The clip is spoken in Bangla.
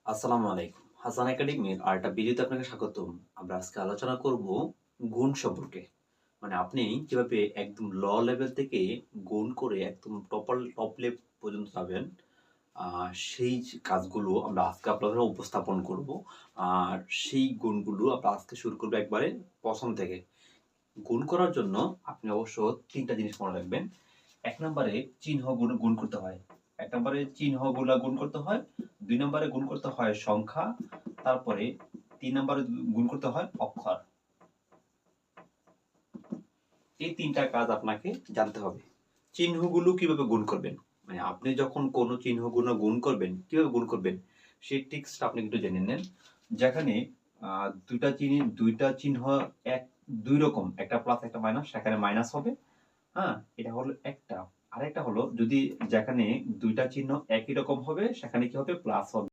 আসসালামু আলাইকুম। হাসান একাডেমির আরেকটা ভিডিওতে আপনাকে স্বাগতম। আমরা আজকে আলোচনা করব গুণ সম্পর্কে। মানে আপনি কিভাবে একদম লেভেল থেকে গুণ করে একদম টপ লেভেল পর্যন্ত যাবেন। আ সেই যে কাজগুলো আমরা আজকে আপনাদের উপস্থাপন করব। আর সেই গুণগুলো আমরা আজকে শুরু করব একবারে ১ম থেকে। গুণ করার জন্য আপনি অবশ্য ৩ টা জিনিস মনে রাখবেন। ১ নম্বরে চিহ্ন গুণ করতে হয়। ১ নম্বরে চিহ্নগুলা গুণ করতে হয়। ২ নম্বরে গুণ করতে হয় সংখ্যা। তারপরে ৩ নম্বরে গুণ করতে হয় অক্ষর। এই ৩ টা কাজ আপনাকে জানতে হবে। চিহ্নগুলো কিভাবে গুণ করবেন? মানে আপনি যখন কোন চিহ্নগুলো গুণ করবেন, কিভাবে গুণ করবেন? সেই ট্রিক্সটা আপনি একটু জেনে নেন। যেখানে ২ টা চিহ্ন এক ২ রকম, একটা প্লাস একটা মাইনাস, সেখানে মাইনাস হবে। হ্যাঁ? এটা হলো একটা। আরেকটা হলো যদি যেখানে ২ টা চিহ্ন একই রকম হবে, সেখানে কি হবে? প্লাস হবে।